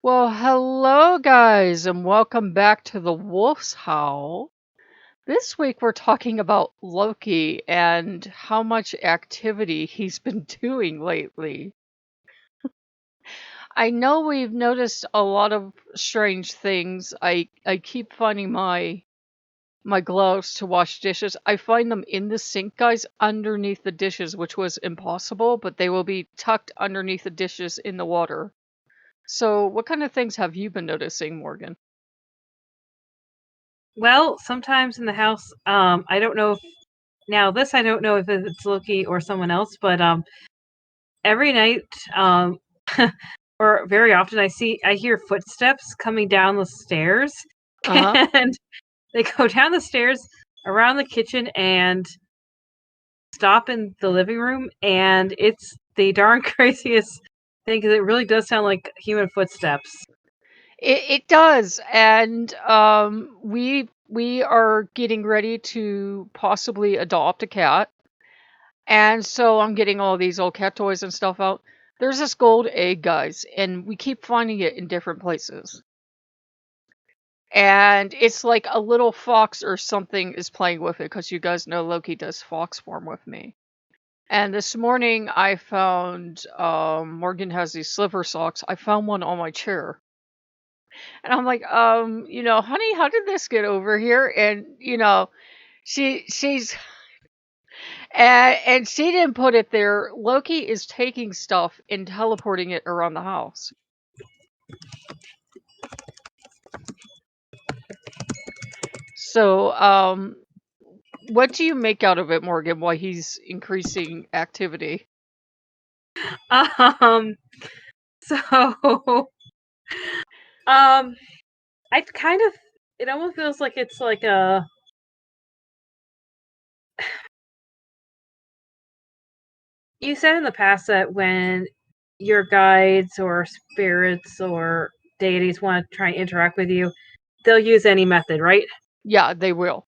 Well, hello, guys, and welcome back to the Wolf's Howl. This week we're talking about Loki and how much activity he's been doing lately. I know we've noticed a lot of strange things. I keep finding my gloves to wash dishes. I find them in the sink, guys, underneath the dishes, which was impossible, but they will be tucked underneath the dishes in the water. So, what kind of things have you been noticing, Morgan? Well, sometimes in the house, I don't know if I don't know if it's Loki or someone else, but every night, um, or very often, I hear footsteps coming down the stairs, Uh huh. and they go down the stairs around the kitchen and stop in the living room, and it's the darn craziest thing because it really does sound like human footsteps. It does, and we are getting ready to possibly adopt a cat, and so I'm getting all these old cat toys and stuff out. There's this gold egg, guys, and we keep finding it in different places. And it's like a little fox or something is playing with it, because you guys know Loki does fox form with me. And this morning I found Morgan has these sliver socks. I found one on my chair. And I'm like, honey, how did this get over here? And she's and she didn't put it there. Loki is taking stuff and teleporting it around the house. So, what do you make out of it, Morgan, while he's increasing activity? Um, so, um, I kind of it almost feels like it's like a you said in the past that when your guides or spirits or deities want to try and interact with you, they'll use any method, right? Yeah, they will.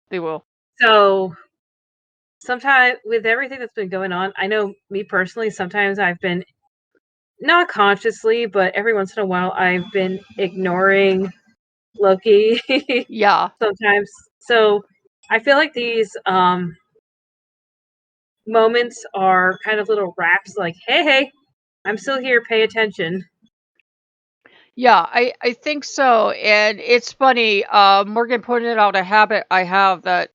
They will. So sometimes with everything that's been going on, I know me personally, sometimes I've been not consciously, but every once in a while I've been ignoring Loki Yeah. sometimes. So I feel like these moments are kind of little raps like, hey, I'm still here, pay attention. Yeah, I think so. And it's funny, Morgan pointed out a habit I have that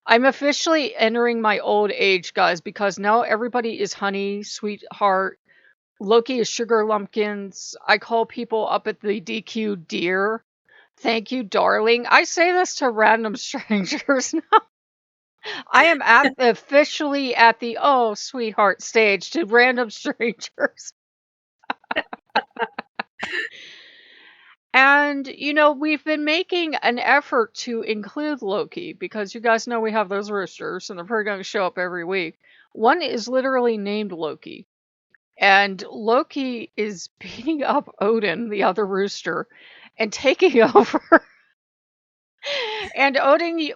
I'm officially entering my old age, guys, because now everybody is honey, sweetheart. Loki is sugar lumpkins. I call people up at the DQ dear. Thank you, darling. I say this to random strangers now. I am officially at the oh, sweetheart stage to random strangers. And, we've been making an effort to include Loki because you guys know we have those roosters and they're probably going to show up every week. One is literally named Loki. And Loki is beating up Odin, the other rooster, and taking over. And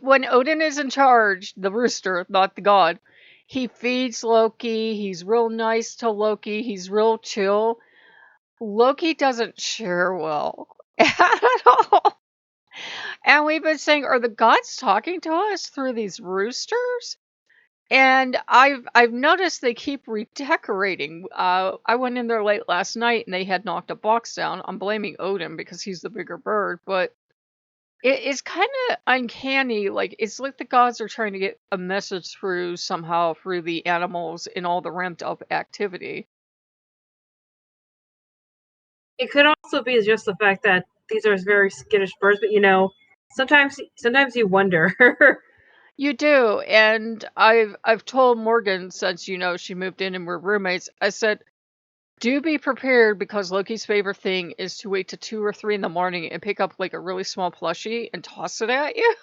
when Odin is in charge, the rooster, not the god, he feeds Loki. He's real nice to Loki. He's real chill. Loki doesn't share well at all. And we've been saying, are the gods talking to us through these roosters? And I've noticed they keep redecorating. I went in there late last night and they had knocked a box down. I'm blaming Odin because he's the bigger bird, but it's kind of uncanny. Like it's like the gods are trying to get a message through somehow through the animals in all the ramped up activity. It could also be just the fact that these are very skittish birds, but sometimes you wonder. You do, and I've told Morgan since she moved in and we're roommates. I said, do be prepared because Loki's favorite thing is to wait to 2 or 3 in the morning and pick up like a really small plushie and toss it at you.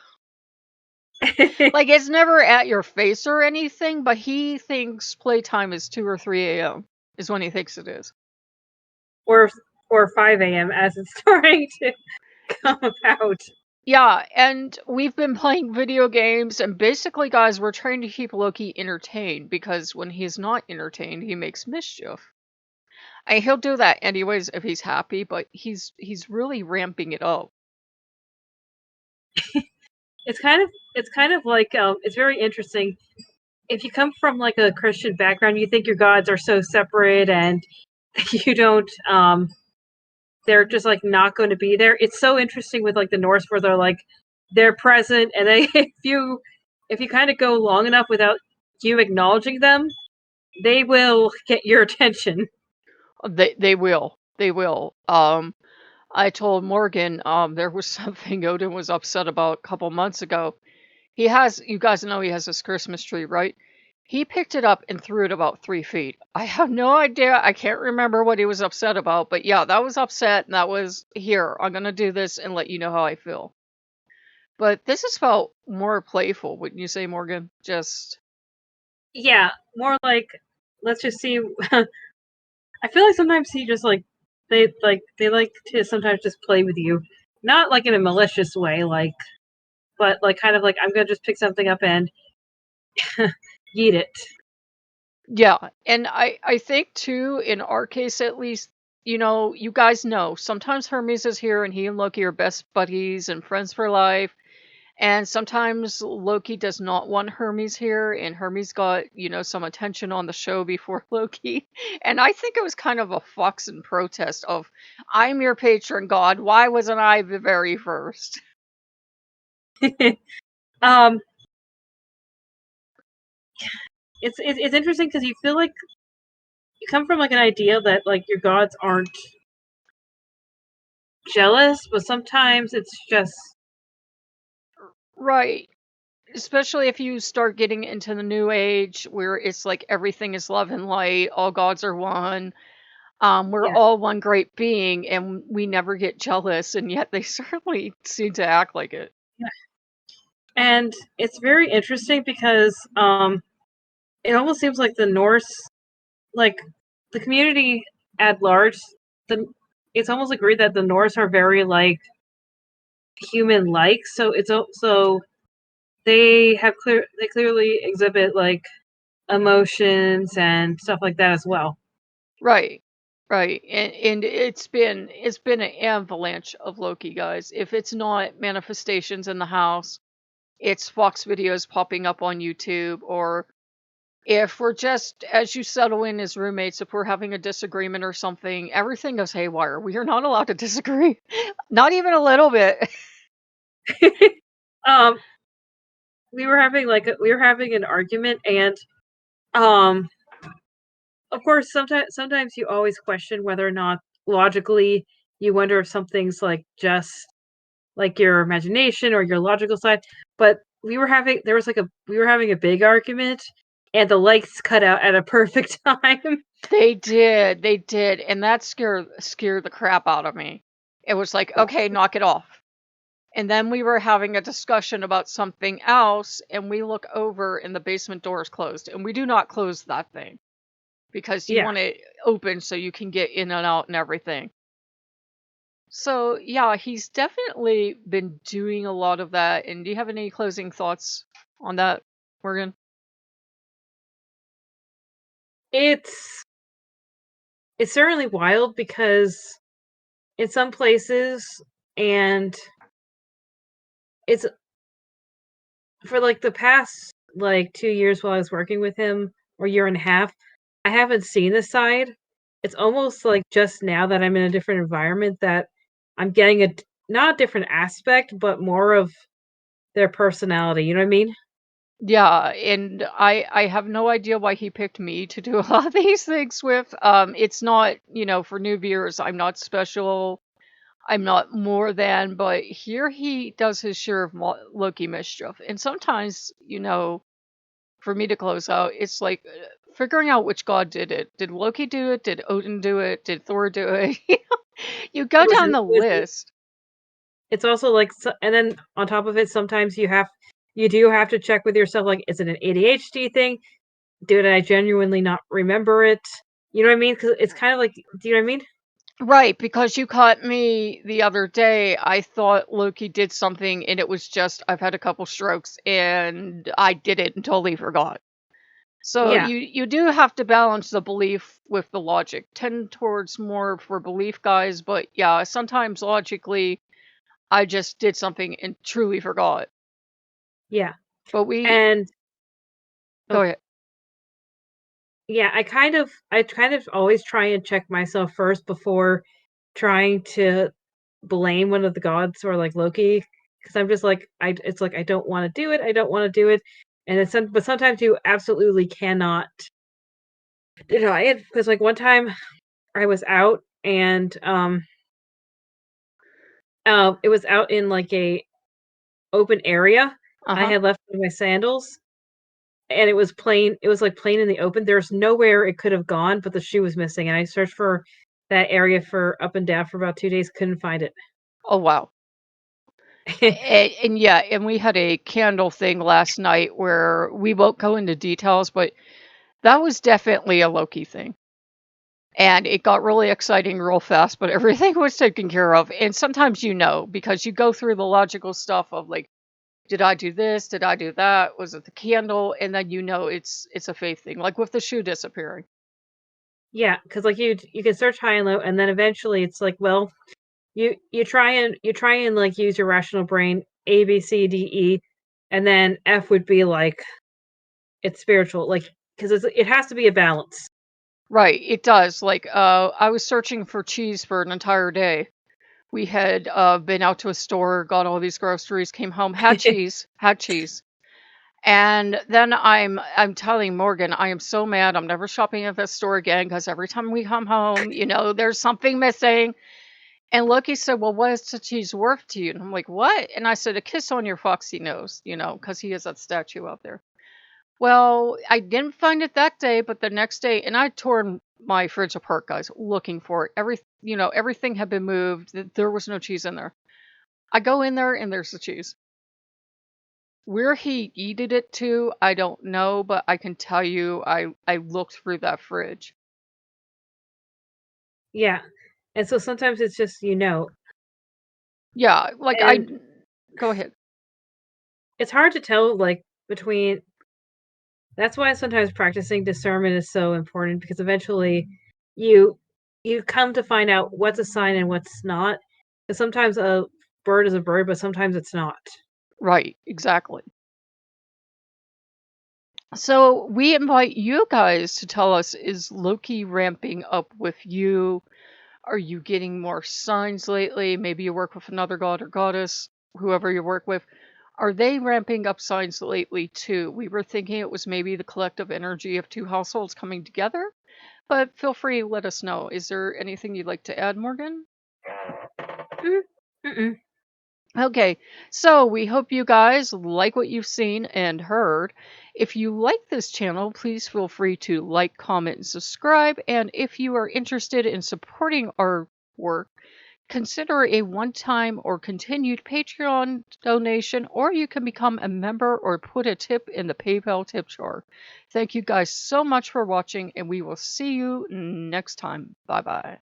Like it's never at your face or anything, but he thinks playtime is 2 or 3 a.m. is when he thinks it is. or 5 a.m. as it's starting to come about. Yeah, and we've been playing video games, and basically, guys, we're trying to keep Loki entertained because when he's not entertained, he makes mischief. He'll do that anyways if he's happy, but he's really ramping it up. It's kind of like it's very interesting. If you come from like a Christian background, you think your gods are so separate and you don't they're just like not going to be there. It's so interesting with like the Norse where they're present and they if you kind of go long enough without you acknowledging them, they will get your attention. They will. They will. I told Morgan there was something Odin was upset about a couple months ago. You guys know he has this Christmas tree, right? He picked it up and threw it about 3 feet. I have no idea. I can't remember what he was upset about, but yeah, that was upset, and that was here. I'm gonna do this and let you know how I feel. But this is felt more playful, wouldn't you say, Morgan? Just Yeah, more like let's just see. I feel like sometimes he just they like to sometimes just play with you, not like in a malicious way, but like kind of like I'm gonna just pick something up and eat it. yeah, and I think too, in our case at least, you guys know sometimes Hermes is here and he and Loki are best buddies and friends for life. And sometimes Loki does not want Hermes here, and Hermes got, some attention on the show before Loki. And I think it was kind of a fox in protest of, I'm your patron god, why wasn't I the very first? um, it's interesting because you feel like you come from like an idea that like your gods aren't jealous, but sometimes it's just Right. Especially if you start getting into the new age where it's like everything is love and light, all gods are one. We're yeah. all one great being, and we never get jealous, and yet they certainly seem to act like it. Yeah. And it's very interesting because it almost seems like the Norse, like the community at large, the it's almost agreed that the Norse are very like human like. So so they clearly exhibit like emotions and stuff like that as well. Right. Right. And it's been an avalanche of Loki, guys. If it's not manifestations in the house, it's Fox videos popping up on YouTube, or if we're just as you settle in as roommates, if we're having a disagreement or something, everything goes haywire. We are not allowed to disagree. Not even a little bit. um, we were having an argument, and um, of course, sometimes you always question whether or not logically you wonder if something's like just like your imagination or your logical side. But we were having a big argument, and the lights cut out at a perfect time. They did, and that scared the crap out of me. It was like, okay, knock it off. And then we were having a discussion about something else, and we look over and the basement door is closed. And we do not close that thing because you Yeah. want it open so you can get in and out and everything. So, yeah, he's definitely been doing a lot of that. And do you have any closing thoughts on that, Morgan? It's it's certainly wild because in some places and it's for like the past like 2 years while I was working with him or year and a half, I haven't seen this side. It's almost like just now that I'm in a different environment that I'm getting not a different aspect, but more of their personality. You know what I mean? Yeah, and I have no idea why he picked me to do a lot of these things with. It's not, for new viewers, I'm not special. I'm not more than, but here he does his share of Loki mischief. And sometimes, for me to close out, it's like figuring out which god did it. Did Loki do it? Did Odin do it? Did Thor do it? You go down the list. It's also like, and then on top of it, sometimes you do have to check with yourself. Like, is it an ADHD thing? Did I genuinely not remember it? You know what I mean? Because it's kind of like, do you know what I mean? Right, because you caught me the other day. I thought Loki did something and it was just, I've had a couple strokes and I did it and totally forgot. So Yeah. you do have to balance the belief with the logic. Tend towards more for belief, guys, but yeah, sometimes logically I just did something and truly forgot. Yeah. But we And go oh, ahead. yeah, I kind of always try and check myself first before trying to blame one of the gods or like Loki, because I'm just like it's like I don't want to do it. I don't want to do it. And but sometimes you absolutely cannot deny it, because like one time I was out and it was out in like a open area. I Uh-huh. had left my sandals and it was plain, it was like plain in the open. There's nowhere it could have gone, but the shoe was missing, and I searched for that area for up and down for about 2 days, couldn't find it. Oh wow. And yeah, and we had a candle thing last night where we won't go into details, but that was definitely a Loki thing. And it got really exciting real fast, but everything was taken care of. And sometimes because you go through the logical stuff of like, did I do this? Did I do that? Was it the candle? And then it's a faith thing, like with the shoe disappearing. Yeah, because like you can search high and low, and then eventually it's like, well, you try and like use your rational brain, A, B, C, D, E, and then F would be like it's spiritual, like because it has to be a balance. Right, it does. Like, I was searching for cheese for an entire day. We had been out to a store, got all these groceries, came home, had cheese. And then I'm telling Morgan, I am so mad. I'm never shopping at this store again because every time we come home, there's something missing. And Loki said, "Well, what is the cheese worth to you?" And I'm like, "What?" And I said, "A kiss on your foxy nose, because he has that statue out there." Well, I didn't find it that day, but the next day, and I tore my fridge apart, guys, looking for it. Everything had been moved. There was no cheese in there. I go in there and there's the cheese. Where he eated it to, I don't know, but I can tell you, I looked through that fridge. Yeah, and so sometimes it's just Yeah, like and go ahead. it's hard to tell like between. That's why sometimes practicing discernment is so important, because eventually you you come to find out what's a sign and what's not. 'Cause sometimes a bird is a bird, but sometimes it's not. Right, exactly. So we invite you guys to tell us, is Loki ramping up with you? Are you getting more signs lately? Maybe you work with another god or goddess, whoever you work with. Are they ramping up signs lately too? We were thinking it was maybe the collective energy of two households coming together, but feel free to let us know. Is there anything you'd like to add, Morgan? Mm, mm-mm. Okay, so we hope you guys like what you've seen and heard. If you like this channel, please feel free to like, comment, and subscribe. And if you are interested in supporting our work, consider a one-time or continued Patreon donation, or you can become a member or put a tip in the PayPal tip jar. Thank you guys so much for watching, and we will see you next time. Bye-bye.